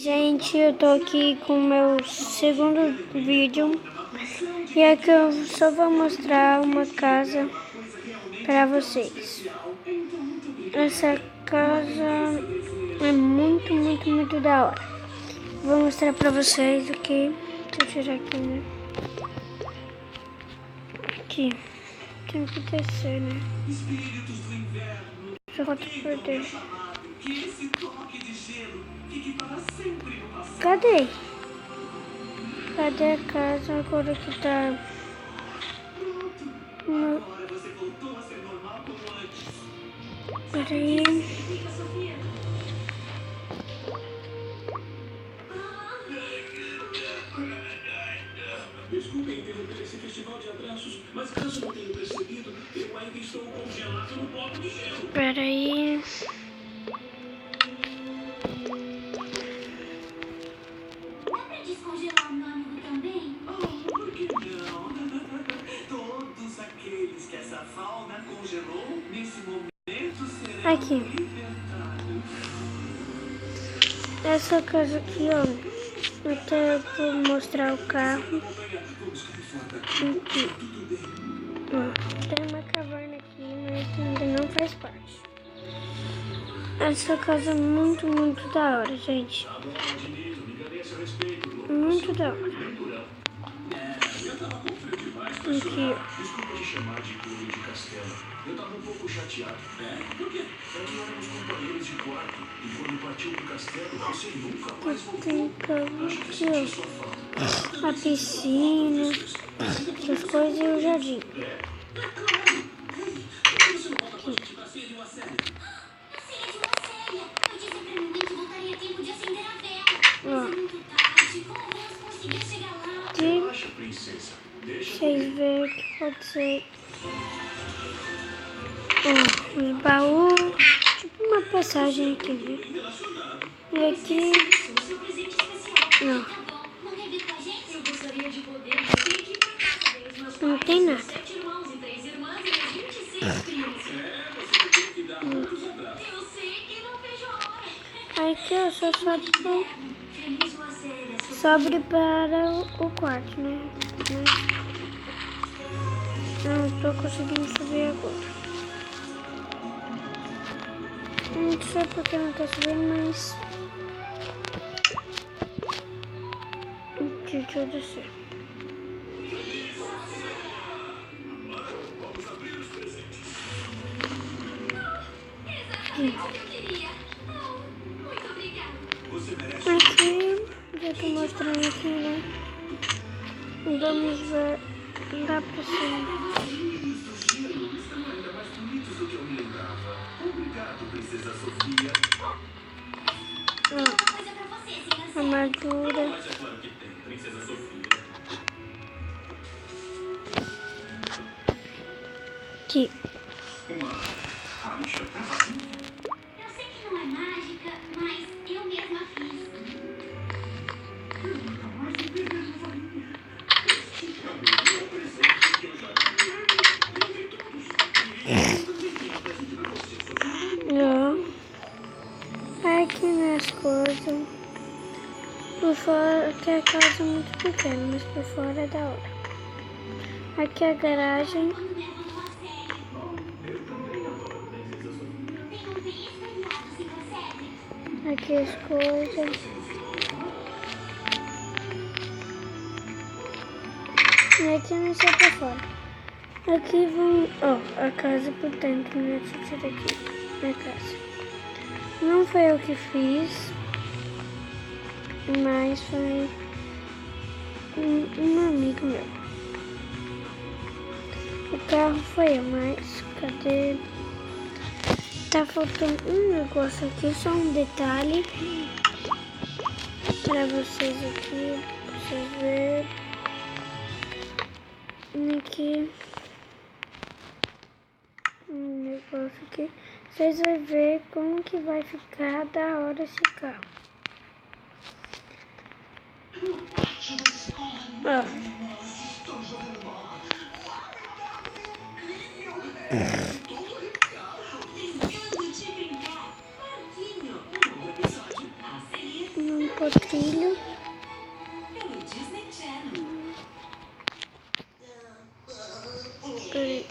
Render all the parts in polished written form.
Gente, eu tô aqui com o meu segundo vídeo e aqui eu só vou mostrar uma casa pra vocês. Essa casa é muito da hora. Vou mostrar pra vocês aqui. Deixa eu tirar aqui, né? Aqui. Tem que descer, né? Só falta perder. Cadê? Cadê a casa agora que tá? Peraí. Desculpe interromper esse festival de abraços, mas caso não tenha percebido, eu ainda estou congelado no bloco de gelo. Peraí. Dá pra descongelar o meu amigo também? Oh, por que não? Todos aqueles que essa fauna congelou, nesse momento serão Aqui. libertados. Essa casa aqui, ó. Eu até vou mostrar o carro. Aqui. Ó, tem uma caverna aqui, mas ainda não faz parte. Essa casa é muito da hora, gente. Muito da hora. Aqui, ó. Desculpa te chamar de Clube de Castelo. Eu tava um pouco chateado. Por quê? É que éramos companheiros de quarto. E quando partiu pro castelo, você nunca mais voltou. Tem casa Acho que aqui, senti ó. sua falta. A piscina, essas coisas e o jardim. Você não volta com a gente pra ceia de uma série? A ceia de uma ceia. Eu disse pra minha mãe que voltaria a tempo de acender a vela. Ó. Mas é muito tarde. Como vamos conseguir chegar lá? Aqui, Relaxa, princesa. Deixa vocês verem o que pode ser. Ó, os baús, tipo uma passagem aqui, né? E aqui, O seu presente especial. ó, Tá bom. Não quer vir com a gente? Eu gostaria de poder vir aqui pra casa ver os meus não pais, tem nada. 7 irmãos e 3 irmãs e as 26 primos. você tem que dar muitos abraços. Eu sei que não vejo a hora. Aqui eu só Feliz uma série. sobre para o quarto, né? Mas não tô conseguindo subir agora. Não sei porque não tá subindo, mas deixa eu descer. Eu queria. Oh, muito obrigada. Você merece. Aqui, já tô mostrando aqui, né? Vamos ver lá pra cima. Os gelos estão ainda mais bonitos do que eu me lembrava. Obrigado, princesa Sofia. Ó, Uma coisa pra você, senhora. armadura. Mas é claro que tem, princesa Sofia. Aqui. Uma caixa com vazio. Eu sei que não é mágica, mas eu mesma fiz. Mas o bebê não vai vir. Este é o melhor presente que eu já vi. Eu vi todos. E eu também tenho um presente pra você, Sofia. Ó. Aqui nas coisas. Por fora, aqui a casa é muito pequena, mas por fora é da hora. Aqui é a garagem. Quando levam uma série. Eu também adoro a princesa Sofia. Tem um bem espelhado, se percebe? Aqui as coisas. E aqui não sai pra fora. Aqui vão, ó, a casa por dentro, né? Deixa eu tirar aqui, minha casa. Não foi eu que fiz, mas foi um amigo meu. O carro foi eu, mas cadê? Tá faltando um negócio aqui, só um detalhe pra vocês aqui, pra vocês verem. Aqui um negócio aqui. Vocês vão ver como que vai ficar da hora esse carro. Ó. Não o trilho. Pelo Disney Channel. E-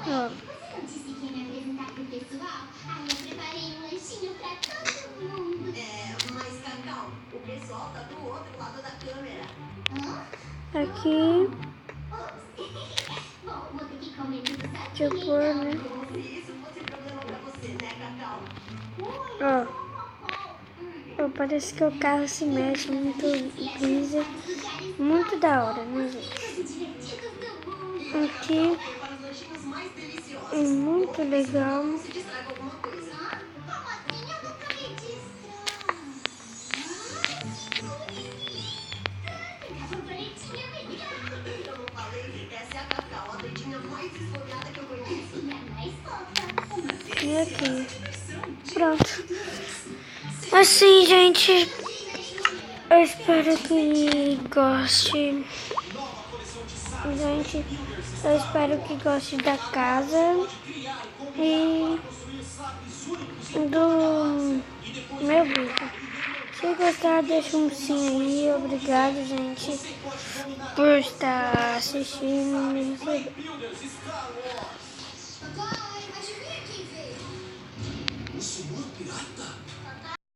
Ó, Você não disse que ia me apresentar pro pessoal? Aí eu preparei um lanchinho pra todo mundo. Mas Cacau, o pessoal tá do outro lado da câmera. aqui, Bom, vou ter que comer tudo certinho. deixa eu pôr, né? Como se isso fosse problema pra você, né, Cacau? Ó, parece que o carro se mexe muito, lisa, muito da hora, né, gente? Aqui Para os lanchinhos mais deliciosos. é muito legal. Se distraga com alguma coisa. Como assim? Eu nunca me distraio. A borboletinha legal. Eu não falei? Essa é a Cacau, a doidinha mais esfolgada que eu conheço. E a mais fofa. E aqui. Pronto. Assim, gente. Eu espero que goste. Gente, eu espero que goste da casa e do meu vídeo. Se gostar, deixa um sim aí. Obrigado, gente, por estar assistindo e me receber. Papai, adivinha quem veio? O senhor pirata?